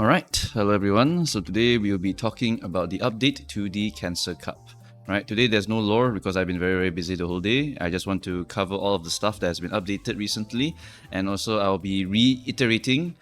Alright, hello everyone. So today we will be talking about the update to the Cancer Cup. Right, today there's no lore because I've been very busy the whole day. I just want to cover all of the stuff that has been updated recently, and also I'll be reiterating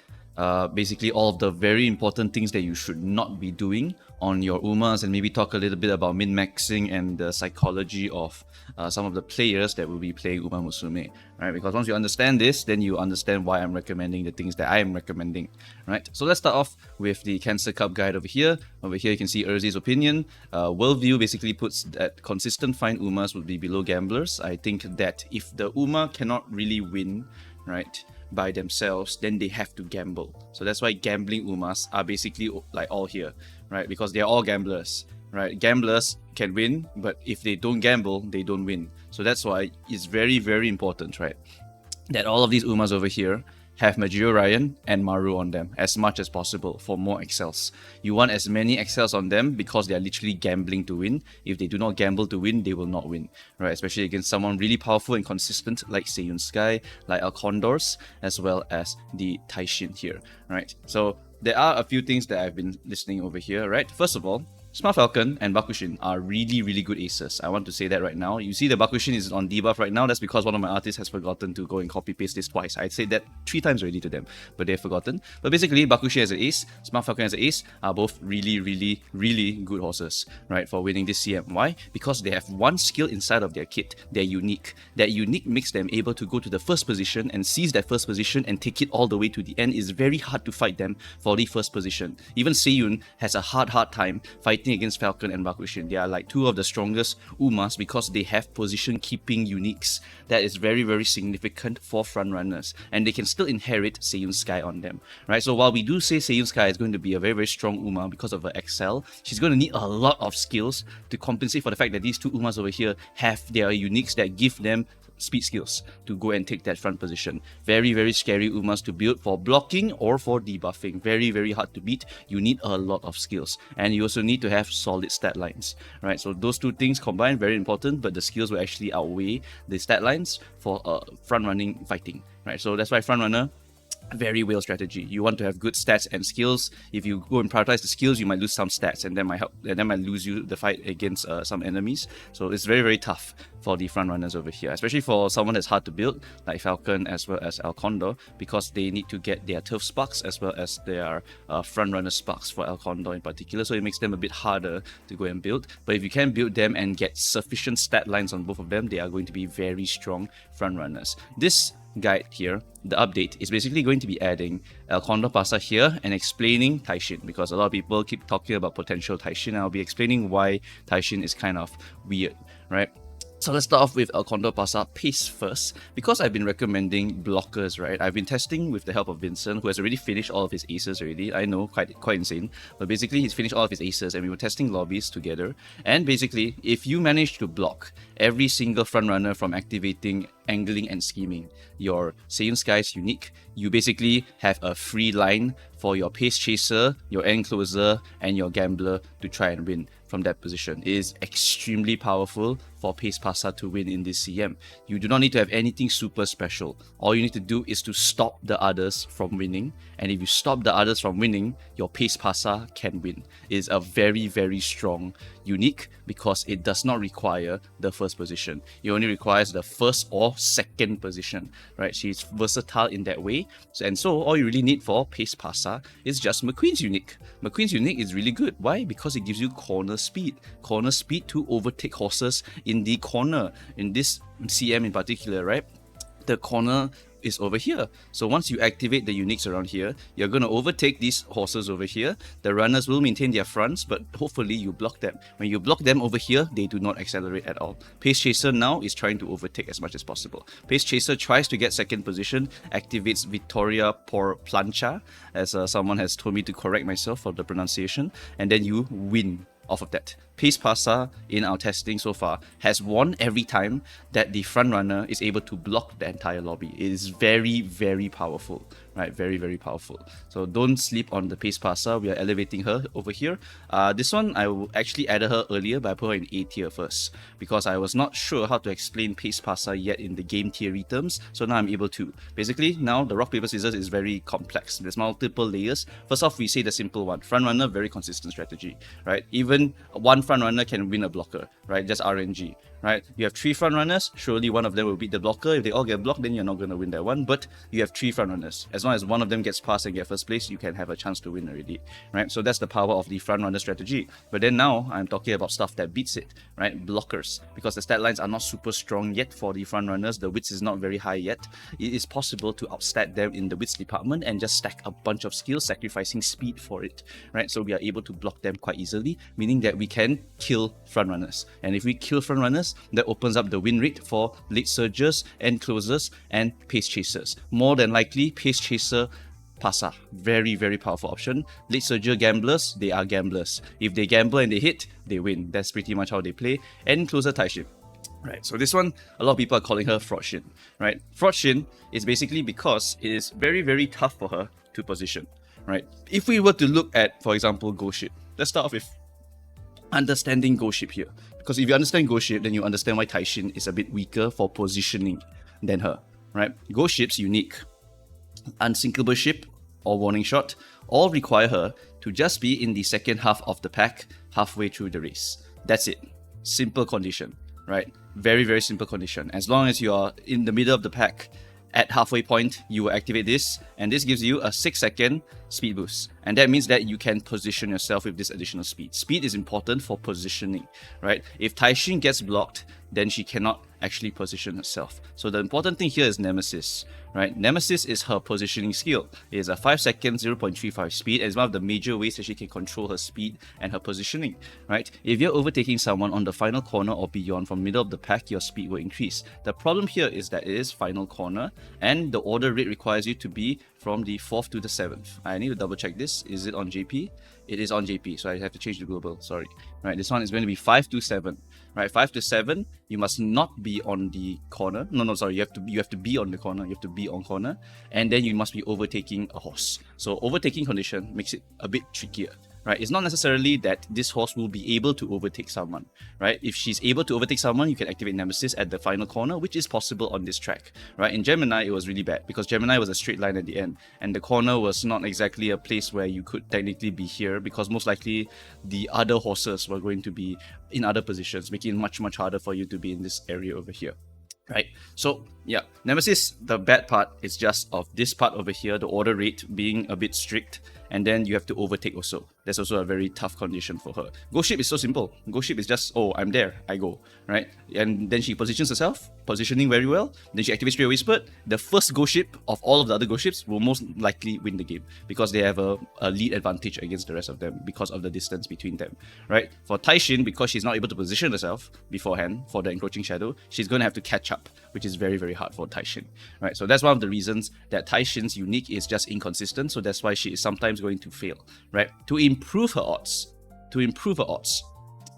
basically all of the very important things that you should not be doing on your Umas, and maybe talk a little bit about min-maxing and the psychology of some of the players that will be playing Uma Musume, right? Because once you understand this, then you understand why I'm recommending the things that I am recommending, right? So let's start off with the Cancer Cup guide over here. Over here you can see Urzi's opinion. Worldview basically puts that consistent fine Umas would be below gamblers. I think that if the Uma cannot really win, right, by themselves, then they have to gamble. So that's why gambling Umas are basically like all here, right? Because they're all gamblers, right? Gamblers can win, but if they don't gamble, they don't win. So that's why it's very, very important, right, that all of these Umas over here have Majiro Ryan and Maru on them as much as possible for more excels. You want as many excels on them because they are literally gambling to win. If they do not gamble to win, they will not win, right? Especially against someone really powerful and consistent like Seiyun Sky, like our Condors, as well as the Taishin here, right? So there are a few things that I've been listening over here, right? First of all, Smart Falcon and Bakushin are really, really good aces. I want to say that right now. You see the Bakushin is on debuff right now. That's because one of my artists has forgotten to go and copy-paste this twice. I said that 3 times already to them, but they've forgotten. But basically, Bakushin as an ace, Smart Falcon as an ace are both really, really, really good horses, right, for winning this CM. Why? Because they have one skill inside of their kit. They're unique. That unique makes them able to go to the first position and seize that first position and take it all the way to the end. It's very hard to fight them for the first position. Even Seiyun has a hard time fighting against Falcon and Bakushin. They are like 2 of the strongest Umas because they have position keeping uniques. That is very, very significant for frontrunners, and they can still inherit Seiyun Sky on them, right? So while we do say Seiyun Sky is going to be a very, very strong Uma because of her Excel, she's going to need a lot of skills to compensate for the fact that these 2 Umas over here have their uniques that give them speed skills to go and take that front position. Very, very scary Umas to build for blocking or for debuffing. Very, very hard to beat. You need a lot of skills, and you also need to have solid stat lines, right? So those 2 things combined, very important, but the skills will actually outweigh the stat lines for front running fighting, right? So that's why front runner, very whale strategy. You want to have good stats and skills. If you go and prioritize the skills, you might lose some stats, and that might lose you the fight against some enemies. So it's very, very tough for the front runners over here, especially for someone that's hard to build like Falcon as well as El Condor, because they need to get their turf sparks as well as their front runner sparks for El Condor in particular. So it makes them a bit harder to go and build. But if you can build them and get sufficient stat lines on both of them, they are going to be very strong front runners. This guide here, the update, is basically going to be adding El Condor Pasa here and explaining Taishin, because a lot of people keep talking about potential Taishin. I'll be explaining why Taishin is kind of weird, right? So let's start off with El Condor Pasa pace first, because I've been recommending blockers, right? I've been testing with the help of Vincent, who has already finished all of his aces already. I know, quite insane, but basically he's finished all of his aces, and we were testing lobbies together. And basically, if you manage to block every single frontrunner from activating angling and scheming your Seiyun Sky's unique, you basically have a free line for your pace chaser, your end closer, and your gambler to try and win from that position. It is extremely powerful for Pace Pasa to win in this CM. You do not need to have anything super special. All you need to do is to stop the others from winning, and if you stop the others from winning, your Pace Pasa can win. It is a very, very strong unique because it does not require the first position. It only requires the first or second position, right? She's versatile in that way. And so all you really need for Pace Pasa is just McQueen's unique. McQueen's unique is really good. Why? Because it gives you corner speed. Corner speed to overtake horses in the corner. In this CM in particular, right? The corner is over here. So once you activate the uniques around here, you're going to overtake these horses over here. The runners will maintain their fronts, but hopefully you block them. When you block them over here, they do not accelerate at all. Pace Chaser now is trying to overtake as much as possible. Pace Chaser tries to get second position, activates Victoria por Plancha, as someone has told me to correct myself for the pronunciation, and then you win off of that. Pace Pasa in our testing so far has won every time that the front runner is able to block the entire lobby. It is very, very powerful, right? Very, very powerful. So don't sleep on the pace passer. We are elevating her over here. This one, I actually added her earlier, but I put her in A tier first because I was not sure how to explain pace passer yet in the game theory terms. So now I'm able to. Basically, now the rock, paper, scissors is very complex. There's multiple layers. First off, we say the simple one. Front runner, very consistent strategy, right? Even one front runner can win a blocker, right? Just RNG. Right, you have 3 front runners, surely one of them will beat the blocker. If they all get blocked, then you're not going to win that one, but you have 3 front runners. As long as one of them gets past and get first place, you can have a chance to win already, right? So that's the power of the front runner strategy. But then now I'm talking about stuff that beats it, right? Blockers, because the stat lines are not super strong yet for the front runners. The width is not very high yet. It is possible to outstat them in the width department and just stack a bunch of skills, sacrificing speed for it, right? So we are able to block them quite easily, meaning that we can kill front runners. And if we kill front runners, that opens up the win rate for late surgers and closers and pace chasers. More than likely, pace chaser Pasa, very, very powerful option. Late surger gamblers, they are gamblers. If they gamble and they hit, they win. That's pretty much how they play. And closer Taishin. Right, so this one, a lot of people are calling her Fraud Shin, right? Fraud Shin is basically because it is very, very tough for her to position, right? If we were to look at, for example, Go Ship, let's start off with understanding Go Ship here. Because if you understand Go Ship, then you understand why Taishin is a bit weaker for positioning than her, right? Go Ship's unique. Unsinkable Ship or Warning Shot all require her to just be in the second half of the pack halfway through the race. That's it. Simple condition, right? Very, very simple condition. As long as you are in the middle of the pack, at halfway point, you will activate this, and this gives you a 6-second speed boost. And that means that you can position yourself with this additional speed. Speed is important for positioning, right? If Taishin gets blocked, then she cannot actually position herself. So the important thing here is Nemesis, right? Nemesis is her positioning skill. It is a 5-second 0.35 speed, and it's one of the major ways that she can control her speed and her positioning, right? If you're overtaking someone on the final corner or beyond from middle of the pack, your speed will increase. The problem here is that it is final corner, and the order rate requires you to be from the 4th to the 7th. I need to double check this. Is it on JP? It is on JP, so I have to change the global, sorry. Right, this one is going to be 5 to 7. Right, 5 to 7, you must not be on the corner. No, sorry, you have to be on the corner. You have to be on corner, and then you must be overtaking a horse. So overtaking condition makes it a bit trickier. Right, it's not necessarily that this horse will be able to overtake someone, right? If she's able to overtake someone, you can activate Nemesis at the final corner, which is possible on this track, right? In Gemini, it was really bad because Gemini was a straight line at the end, and the corner was not exactly a place where you could technically be here because most likely the other horses were going to be in other positions, making it much, much harder for you to be in this area over here. Right, so yeah, Nemesis, the bad part is just of this part over here, the order rate being a bit strict, and then you have to overtake also. That's also a very tough condition for her. Go Ship is so simple. Go Ship is just, oh, I'm there, I go, right? And then she positions herself, positioning very well, then she activates Straightaway Spurt. The first Go Ship of all of the other Go Ships will most likely win the game because they have a lead advantage against the rest of them because of the distance between them, right? For Taishin, because she's not able to position herself beforehand for the encroaching shadow, she's going to have to catch up, which is very, very hard for Taishin, right? So that's one of the reasons that Taishin's unique is just inconsistent, so that's why she is sometimes going to fail, right? To improve her odds,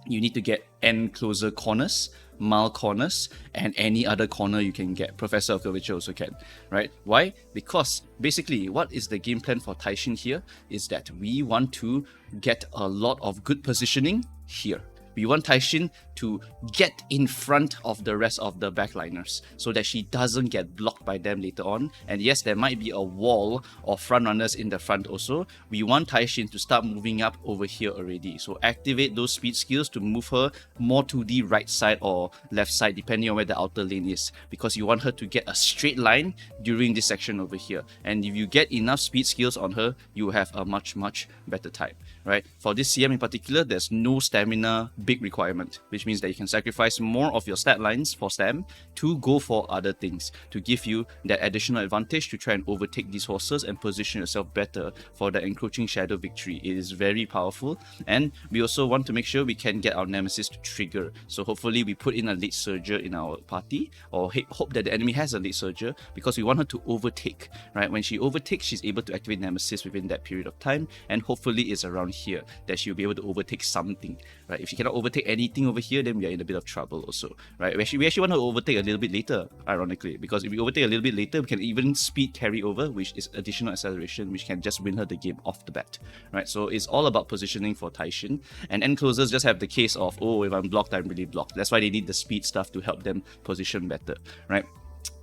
you need to get N closer corners, mile corners, and any other corner you can get. Professor of Curvature also can, right? Why? Because basically what is the game plan for Taishin here is that we want to get a lot of good positioning here. We want Taishin to get in front of the rest of the backliners so that she doesn't get blocked by them later on. And yes, there might be a wall of front runners in the front also. We want Taishin to start moving up over here already. So activate those speed skills to move her more to the right side or left side depending on where the outer lane is, because you want her to get a straight line during this section over here. And if you get enough speed skills on her, you will have a much, much better time, right? For this CM in particular, there's no stamina big requirement, which means that you can sacrifice more of your stat lines for stam to go for other things, to give you that additional advantage to try and overtake these horses and position yourself better for the encroaching shadow victory. It is very powerful, and we also want to make sure we can get our Nemesis to trigger. So hopefully we put in a late surger in our party, or hope that the enemy has a late surger, because we want her to overtake, right? When she overtakes, she's able to activate Nemesis within that period of time, and hopefully it's around here that she'll be able to overtake something, right? If she cannot cannot overtake anything over here, then we are in a bit of trouble also, right? We actually want to overtake a little bit later, ironically, because if we overtake a little bit later, we can even speed carry over, which is additional acceleration, which can just win her the game off the bat, right? So it's all about positioning for Taishin, and end closers just have the case of, oh, if I'm blocked, I'm really blocked. That's why they need the speed stuff to help them position better, right?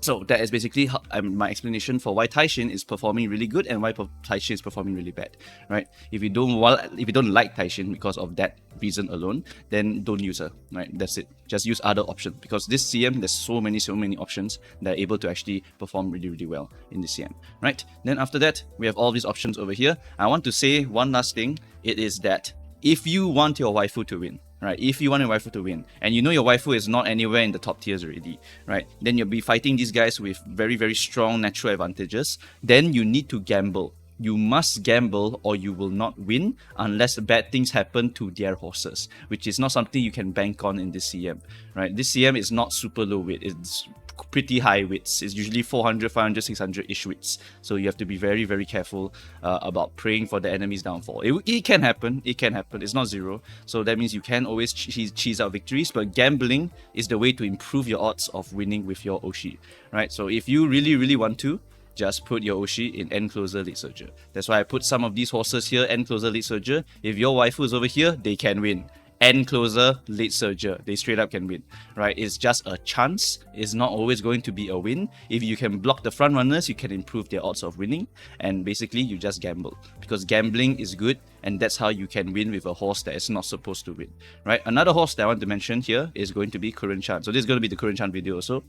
So that is basically my explanation for why Taishin is performing really good and why Taishin is performing really bad, right? If you don't like Taishin because of that reason alone, then don't use her, right? That's it. Just use other options, because this CM, there's so many options that are able to actually perform really well in this CM, right? Then after that, we have all these options over here. I want to say one last thing. It is that if you want your waifu to win, right? If you want your waifu to win, and you know your waifu is not anywhere in the top tiers already, right? Then you'll be fighting these guys with very strong natural advantages. Then you need to gamble. You must gamble or you will not win unless bad things happen to their horses, which is not something you can bank on in this CM, right? This CM is not super low weight. It's pretty high weights. It's usually 400, 500, 600-ish weights. So you have to be very careful about praying for the enemy's downfall. It can happen. It can happen. It's not zero. So that means you can always cheese out victories, but gambling is the way to improve your odds of winning with your Oshi, right? So if you really want to, just put your Oshi in end closer late surger. That's why I put some of these horses here, end closer late surger. If your waifu is over here, they can win. End closer late surger, they straight up can win, right? It's just a chance. It's not always going to be a win. If you can block the front runners, you can improve their odds of winning, and basically you just gamble, because gambling is good, and that's how you can win with a horse that is not supposed to win, right? Another horse that I want to mention here is going to be Curren Chan. So this is going to be the Curren Chan video also.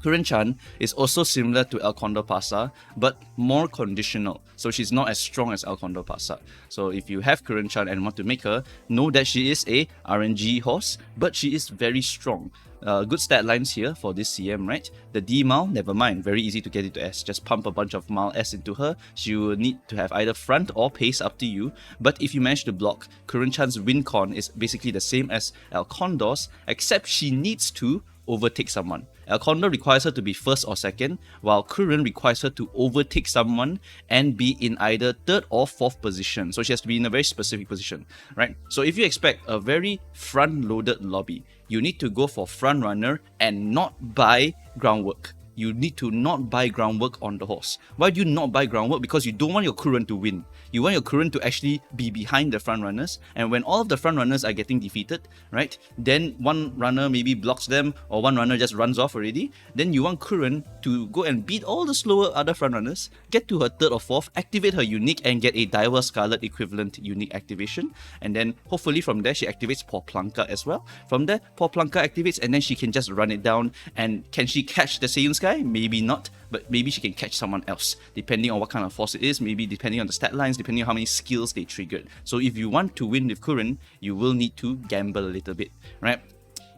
Curren Chan is also similar to El Condor Pasa, but more conditional. So she's not as strong as El Condor Pasa. So if you have Curren Chan and want to make her, know that she is a RNG horse, but she is very strong. Good stat lines here for this CM, right? The D Mal, never mind, very easy to get into S. Just pump a bunch of Mal S into her. She will need to have either front or pace, up to you. But if you manage to block, Curren Chan's win con is basically the same as El Condor's, except she needs to overtake someone. El Condor requires her to be first or second, while Curren requires her to overtake someone and be in either third or fourth position. So she has to be in a very specific position, right? So if you expect a very front-loaded lobby, you need to go for front runner and not buy groundwork. You need to not buy groundwork on the horse. Why do you not buy groundwork? Because you don't want your Curren to win. You want your Curren to actually be behind the front runners, and when all of the front runners are getting defeated, right, then one runner maybe blocks them, or one runner just runs off already, then you want Curren to go and beat all the slower other front runners, get to her third or fourth, activate her unique, and get a Daiwa Scarlet equivalent unique activation, and then hopefully from there she activates Porplanka as well. From there, Porplanka activates, and then she can just run it down. And can she catch the Seiyun Sky? Maybe not, but maybe she can catch someone else, depending on what kind of force it is, maybe depending on the stat lines, depending on how many skills they triggered. So if you want to win with Curren, you will need to gamble a little bit, right?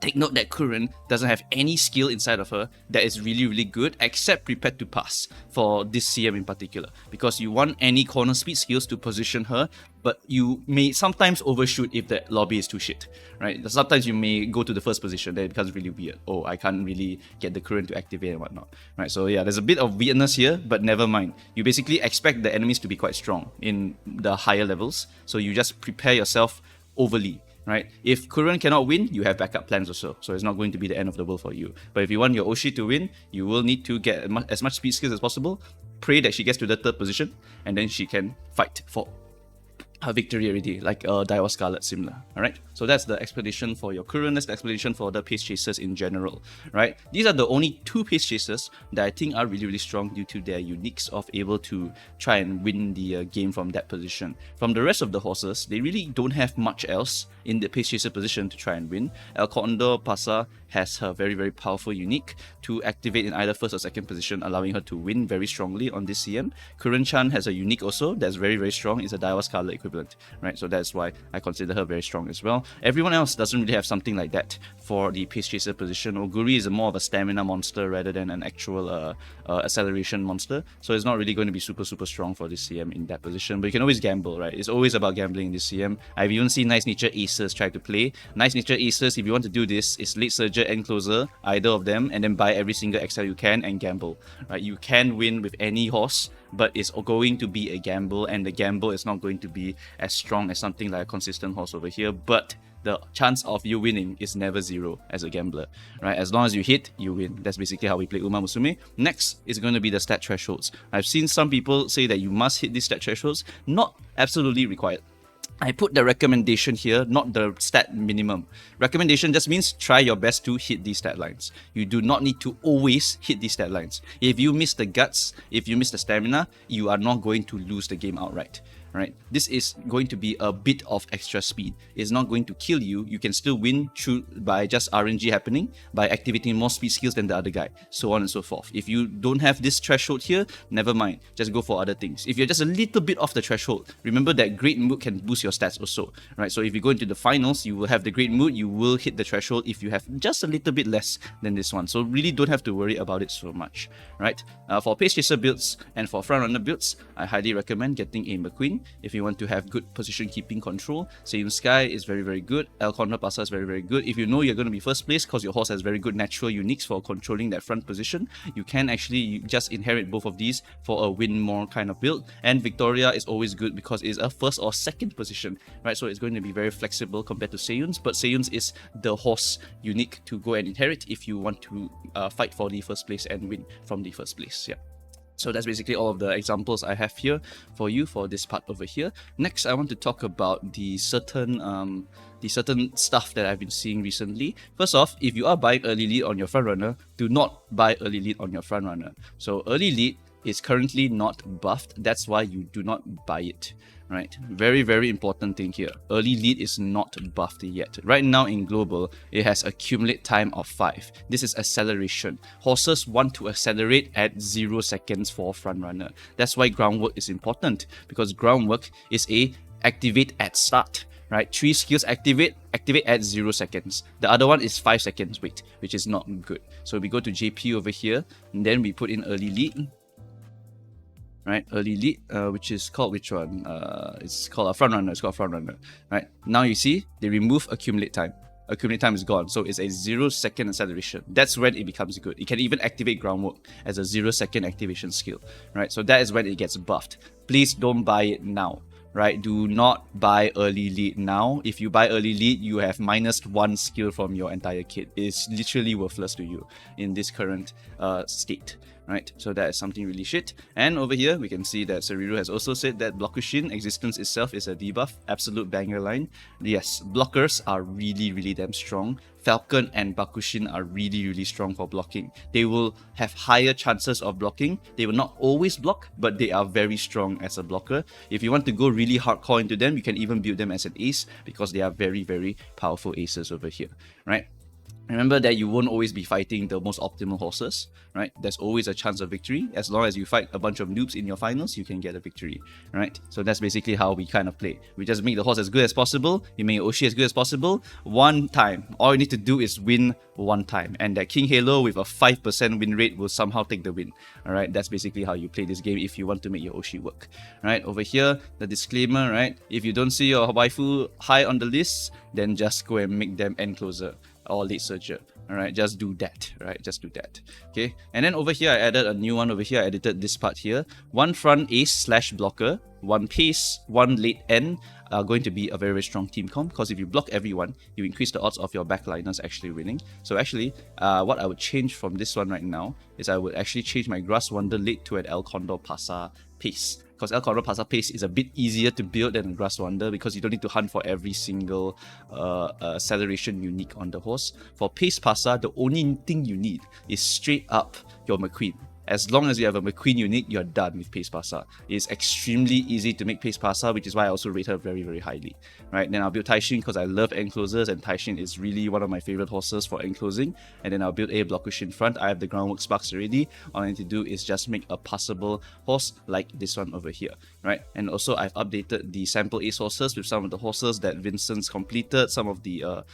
Take note that Curren doesn't have any skill inside of her that is really good, except Prepared to Pass for this CM in particular, because you want any corner speed skills to position her, but you may sometimes overshoot if the lobby is too shit, right? Sometimes you may go to the first position, then it becomes really weird. Oh, I can't really get the Curren to activate and whatnot, right? So yeah, there's a bit of weirdness here, but never mind. You basically expect the enemies to be quite strong in the higher levels, so you just prepare yourself overly, right? If Curren cannot win, you have backup plans also, so it's not going to be the end of the world for you. But if you want your Oshi to win, you will need to get as much speed skills as possible, pray that she gets to the third position, and then she can fight for her victory already, like Daiwa Scarlet similar. Alright, so that's the explanation for your Curren. That's the explanation for the pace chasers in general, right? These are the only two pace chasers that I think are really strong due to their uniques of able to try and win the game from that position. From the rest of the horses, they really don't have much else in the pace chaser position to try and win. El Condor Pasa has her very powerful unique to activate in either first or second position, allowing her to win very strongly on this CM. Curren Chan has a unique also that's very strong. It's a Daiwa Scarlet equivalent, right? So that's why I consider her very strong as well. Everyone else doesn't really have something like that for the pace chaser position. Oguri is more of a stamina monster rather than an actual acceleration monster, so it's not really going to be super strong for this CM in that position. But you can always gamble, right? It's always about gambling in this CM. I've even seen Nice Nature Aces try to play. Nice Nature Aces, if you want to do this, is late surger and closer, either of them, and then buy every single XL you can and gamble, right? You can win with any horse, but it's going to be a gamble, and the gamble is not going to be as strong as something like a consistent horse over here. But the chance of you winning is never zero as a gambler, right? As long as you hit, you win. That's basically how we play Uma Musume. Next is going to be the stat thresholds. I've seen some people say that you must hit these stat thresholds. Not absolutely required. I put the recommendation here, not the stat minimum. Recommendation just means try your best to hit these stat lines. You do not need to always hit these stat lines. If you miss the guts, if you miss the stamina, you are not going to lose the game outright. Right? This is going to be a bit of extra speed. It's not going to kill you. You can still win by just RNG happening, by activating more speed skills than the other guy, so on and so forth. If you don't have this threshold here, never mind. Just go for other things. If you're just a little bit off the threshold, remember that great mood can boost your stats also. Right? So if you go into the finals, you will have the great mood. You will hit the threshold if you have just a little bit less than this one. So really don't have to worry about it so much. Right? For Pace Chaser builds and for Frontrunner builds, I highly recommend getting a McQueen. If you want to have good position keeping control, Seiyun Sky is very, very good. El Condor Pasa is very, very good. If you know you're going to be first place because your horse has very good natural uniques for controlling that front position, you can actually just inherit both of these for a win more kind of build. And Victoria is always good because it's a first or second position, right? So it's going to be very flexible compared to Seiyun's, but Seiyun's is the horse unique to go and inherit if you want to fight for the first place and win from the first place. Yeah. So that's basically all of the examples I have here for you for this part over here. Next, I want to talk about the certain stuff that I've been seeing recently. First off, if you are buying early lead on your frontrunner, do not buy early lead on your frontrunner. So early lead is currently not buffed. That's why you do not buy it. Right, very, very important thing here. Early lead is not buffed yet. Right now in global, it has accumulate time of 5. This is acceleration. Horses want to accelerate at 0 seconds for frontrunner. That's why groundwork is important, because groundwork is a activate at start. Right, 3 skills activate at 0 seconds. The other one is 5 seconds wait, which is not good. So we go to JP over here, and then we put in early lead. Right, early lead, which is called which one? It's called a frontrunner. It's called frontrunner. Right, now you see they remove accumulate time. Accumulate time is gone, so it's a 0 second acceleration. That's when it becomes good. It can even activate groundwork as a 0 second activation skill. Right, so that is when it gets buffed. Please don't buy it now. Right, do not buy early lead now. If you buy early lead, you have -1 skill from your entire kit. It's literally worthless to you in this current state. Right, so that is something really shit. And over here, we can see that Sariru has also said that Blokushin existence itself is a debuff. Absolute banger line. Yes, blockers are really, really damn strong. Falcon and Bakushin are really, really strong for blocking. They will have higher chances of blocking. They will not always block, but they are very strong as a blocker. If you want to go really hardcore into them, you can even build them as an ace because they are very, very powerful aces over here. Right? Remember that you won't always be fighting the most optimal horses, right? There's always a chance of victory. As long as you fight a bunch of noobs in your finals, you can get a victory, right? So that's basically how we kind of play. We just make the horse as good as possible. You make Oshi as good as possible. One time. All you need to do is win one time. And that King Halo with a 5% win rate will somehow take the win. Alright, that's basically how you play this game if you want to make your Oshi work. Right, over here, the disclaimer, right? If you don't see your waifu high on the list, then just go and make them end closer or late surger. Alright, just do that. Right, just do that. Okay, and then over here I added a new one over here. I edited this part here. One front ace / blocker, one pace, one late end are going to be a very, very strong team comp, because if you block everyone, you increase the odds of your backliners actually winning. So actually, what I would change from this one right now is I would actually change my Grass Wonder late to an El Condor Pasa pace. Because El Condor Pasa Pace is a bit easier to build than Grass Wonder, because you don't need to hunt for every single acceleration unique on the horse. For Pace Pasa, the only thing you need is straight up your McQueen. As long as you have a McQueen unique, you're done with Pace Pasa. It's extremely easy to make Pace Pasa, which is why I also rate her very, very highly. Right, then I'll build Taishin because I love enclosers, and Taishin is really one of my favorite horses for enclosing. And then I'll build a Blokushin front. I have the groundwork sparks already. All I need to do is just make a passable horse like this one over here. Right, and also I've updated the sample ace horses with some of the horses that Vincent's completed. Some of the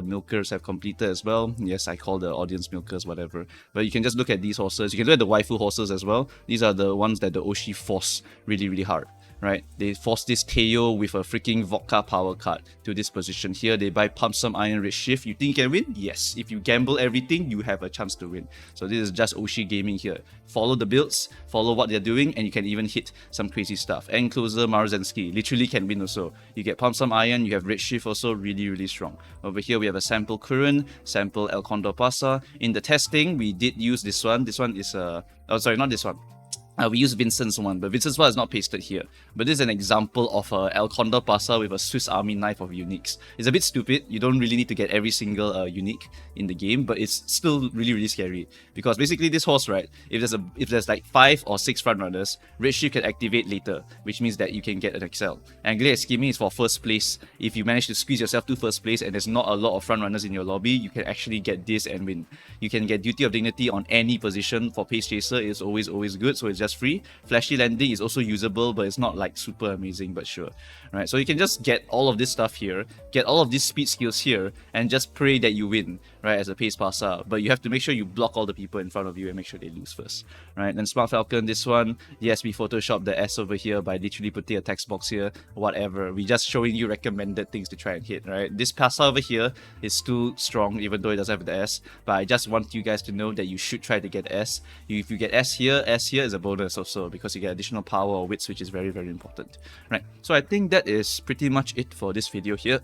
milkers have completed as well. Yes, I call the audience milkers, whatever. But you can just look at these horses. You can look at the waifu horses as well. These are the ones that the Oshi force really, really hard. right? They force this Teo with a freaking vodka power card to this position here. They buy Pump Some Iron Red Shift. You think you can win? Yes. If you gamble everything, you have a chance to win. So this is just Oshi gaming here. Follow the builds, follow what they're doing, and you can even hit some crazy stuff. End closer Marzensky literally can win also. You get Pump Some Iron, you have Red Shift also, really, really strong. Over here we have a sample Curren, sample El Condor Pasa. In the testing, we did use this one. This one is oh sorry, not this one. We use Vincent's one, but Vincent's one is not pasted here. But this is an example of a El Condor Pasa with a Swiss Army knife of uniques. It's a bit stupid. You don't really need to get every single unique in the game, but it's still really, really scary. Because basically this horse, right, if there's like 5 or 6 front runners, Red Shift can activate later, which means that you can get an Excel. And Glare Scheming is for first place. If you manage to squeeze yourself to first place and there's not a lot of front runners in your lobby, you can actually get this and win. You can get Duty of Dignity on any position. For Pace Chaser, it's always good, so it's just free. Flashy Landing is also usable, but it's not like super amazing, but sure. Right, so you can just get all of this stuff here, get all of these speed skills here, and just pray that you win, right, as a pace passer. But you have to make sure you block all the people in front of you and make sure they lose first. Right, then Smart Falcon, this one, yes, we photoshopped the S over here by literally putting a text box here, whatever. We just showing you recommended things to try and hit, right? This passer over here is still strong, even though it doesn't have the S, but I just want you guys to know that you should try to get S. If you get S here is a bonus also, because you get additional power or wits, which is very, very important. Right, so I think that is pretty much it for this video here.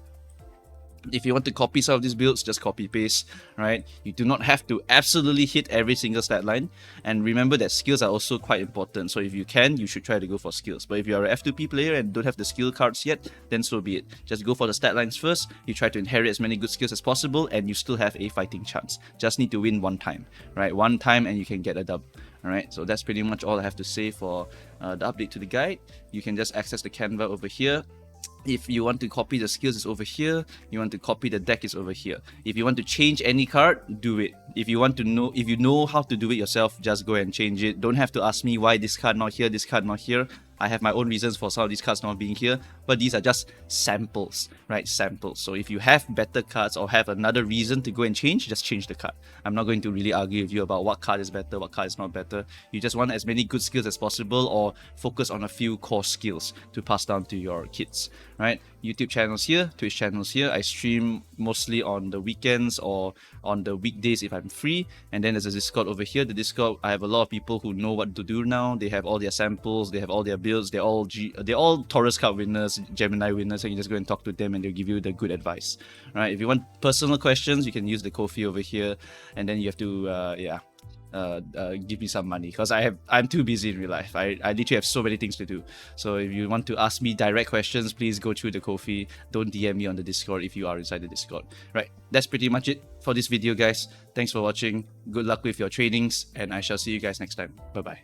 If you want to copy some of these builds, just copy paste, right? You do not have to absolutely hit every single stat line. And remember that skills are also quite important. So if you can, you should try to go for skills. But if you are an F2P player and don't have the skill cards yet, then so be it. Just go for the stat lines first. You try to inherit as many good skills as possible, and you still have a fighting chance. Just need to win one time, right? One time and you can get a dub. Alright, so that's pretty much all I have to say for the update to the guide. You can just access the Canva over here. If you want to copy the skills, it's over here. You want to copy the deck, is over here. If you want to change any card, do it. If you know how to do it yourself, just go and change it. Don't have to ask me why this card not here, this card not here. I have my own reasons for some of these cards not being here, but these are just samples, right? Samples. So if you have better cards or have another reason to go and change, just change the card. I'm not going to really argue with you about what card is better, what card is not better. You just want as many good skills as possible, or focus on a few core skills to pass down to your kids, right? YouTube channels here, Twitch channels here. I stream mostly on the weekends or on the weekdays if I'm free. And then there's a Discord over here. The Discord, I have a lot of people who know what to do now. They have all their samples, they have all their builds, they're all Taurus card winners, Gemini winners, and you just go and talk to them and they'll give you the good advice. Right? If you want personal questions, you can use the Ko-fi over here, and then you have to give me some money, because I'm too busy in real life. I literally have so many things to do. So if you want to ask me direct questions, please go through the Ko-fi. Don't DM me on the Discord if you are inside the Discord. Right, that's pretty much it for this video, guys. Thanks for watching. Good luck with your trainings, and I shall see you guys next time. Bye bye.